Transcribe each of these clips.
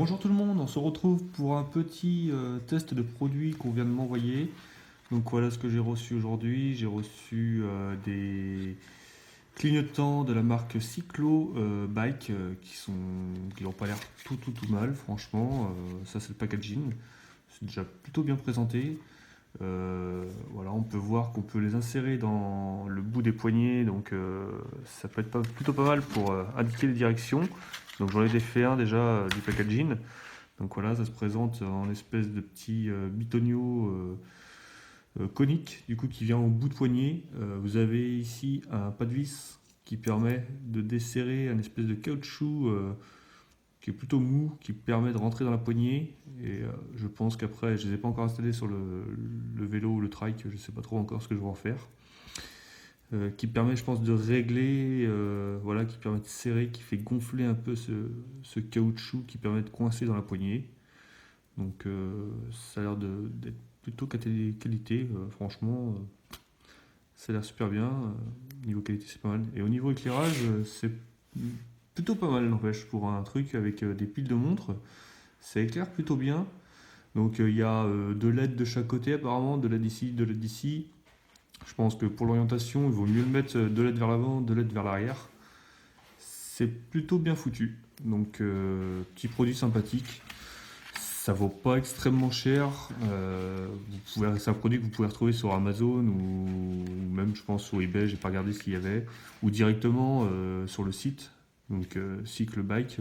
Bonjour tout le monde, on se retrouve pour un petit test de produit qu'on vient de m'envoyer. Donc voilà ce que j'ai reçu aujourd'hui. J'ai reçu des clignotants de la marque Cyclo Bike qui n'ont pas l'air tout mal franchement. Ça c'est le packaging, c'est déjà plutôt bien présenté. Voilà, on peut voir qu'on peut les insérer dans le bout des poignets, donc ça peut être plutôt pas mal pour indiquer les directions. Donc j'en ai fait un déjà du packaging. Donc voilà, ça se présente en espèce de petit bitonio conique, du coup qui vient au bout de poignet. Vous avez ici un pas de vis qui permet de desserrer un espèce de caoutchouc qui est plutôt mou, qui permet de rentrer dans la poignée. Et je pense qu'après, je ne les ai pas encore installés sur le vélo ou le trike, je ne sais pas trop encore ce que je vais en faire. Qui permet, je pense, de régler, voilà, qui permet de serrer, qui fait gonfler un peu ce caoutchouc qui permet de coincer dans la poignée. Donc ça a l'air d'être plutôt qualité, franchement, ça a l'air super bien. Niveau qualité, c'est pas mal. Et au niveau éclairage, c'est plutôt pas mal, n'empêche, pour un truc avec des piles de montre. Ça éclaire plutôt bien. Donc il y a deux LED de chaque côté apparemment, deux LED ici, deux LED ici. Je pense que pour l'orientation, il vaut mieux le mettre deux LED vers l'avant, deux LED vers l'arrière. C'est plutôt bien foutu. Donc petit produit sympathique. Ça vaut pas extrêmement cher. C'est un produit que vous pouvez retrouver sur Amazon ou même je pense sur eBay, j'ai pas regardé ce qu'il y avait, ou directement sur le site. Donc Cycle Bike.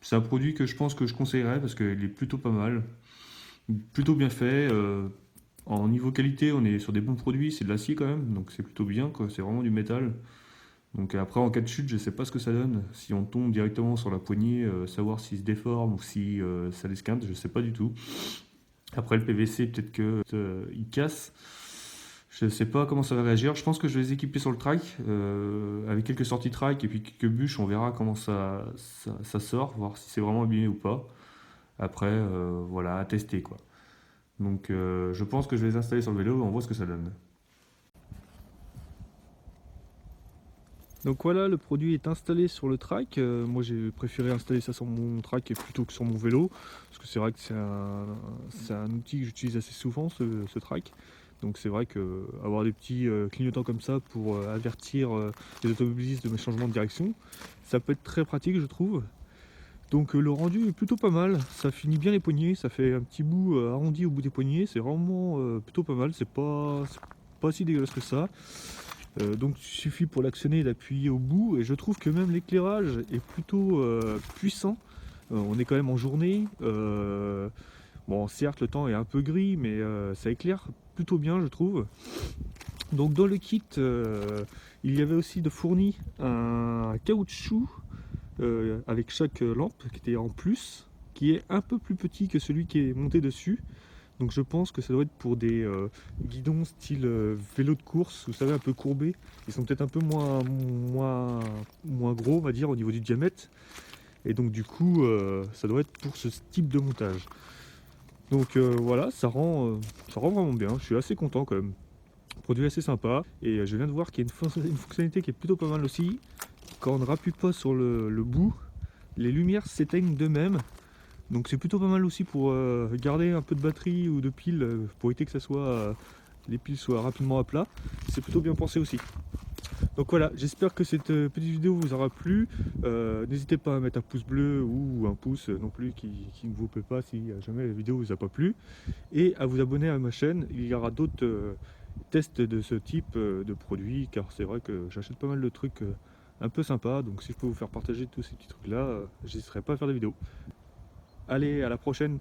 C'est un produit que je pense que je conseillerais parce qu'il est plutôt pas mal, plutôt bien fait. En niveau qualité, on est sur des bons produits, c'est de l'acier quand même, donc c'est plutôt bien, quoi. C'est vraiment du métal. Donc après, en cas de chute, je sais pas ce que ça donne. Si on tombe directement sur la poignée, savoir s'il se déforme ou si ça l'esquinte, je sais pas du tout. Après, le PVC, peut-être que il casse. Je sais pas comment ça va réagir. Je pense que je vais les équiper sur le trike, avec quelques sorties trike et puis quelques bûches. On verra comment ça sort, voir si c'est vraiment abîmé ou pas. Après, voilà, à tester quoi. Donc je pense que je vais les installer sur le vélo et on voit ce que ça donne. Donc voilà, le produit est installé sur le trike. Moi j'ai préféré installer ça sur mon trike plutôt que sur mon vélo, parce que c'est vrai que c'est un outil que j'utilise assez souvent, ce trike. Donc c'est vrai que avoir des petits clignotants comme ça pour avertir les automobilistes de mes changements de direction, ça peut être très pratique je trouve. Donc le rendu est plutôt pas mal, ça finit bien les poignets, ça fait un petit bout arrondi au bout des poignets, c'est vraiment plutôt pas mal, c'est pas si dégueulasse que ça. Donc il suffit pour l'actionner d'appuyer au bout et je trouve que même l'éclairage est plutôt puissant. On est quand même en journée. Bon certes le temps est un peu gris mais ça éclaire plutôt bien je trouve. Donc dans le kit il y avait aussi de fourni un caoutchouc avec chaque lampe qui était en plus, qui est un peu plus petit que celui qui est monté dessus. Donc je pense que ça doit être pour des guidons style vélo de course, vous savez, un peu courbés. Ils sont peut-être un peu moins gros, on va dire, au niveau du diamètre. Et donc du coup, ça doit être pour ce type de montage. Donc voilà, ça rend vraiment bien. Je suis assez content quand même. Produit assez sympa. Et je viens de voir qu'il y a une fonctionnalité qui est plutôt pas mal aussi. Quand on ne rappuie pas sur le bout, les lumières s'éteignent d'eux-mêmes. Donc c'est plutôt pas mal aussi pour garder un peu de batterie ou de piles pour éviter que les piles soient rapidement à plat. C'est plutôt bien pensé aussi. Donc voilà, j'espère que cette petite vidéo vous aura plu. N'hésitez pas à mettre un pouce bleu ou un pouce non plus qui ne vous plaît pas si jamais la vidéo vous a pas plu. Et à vous abonner à ma chaîne, il y aura d'autres tests de ce type de produits car c'est vrai que j'achète pas mal de trucs un peu sympas. Donc si je peux vous faire partager tous ces petits trucs là, j'hésiterai pas à faire des vidéos. Allez, à la prochaine!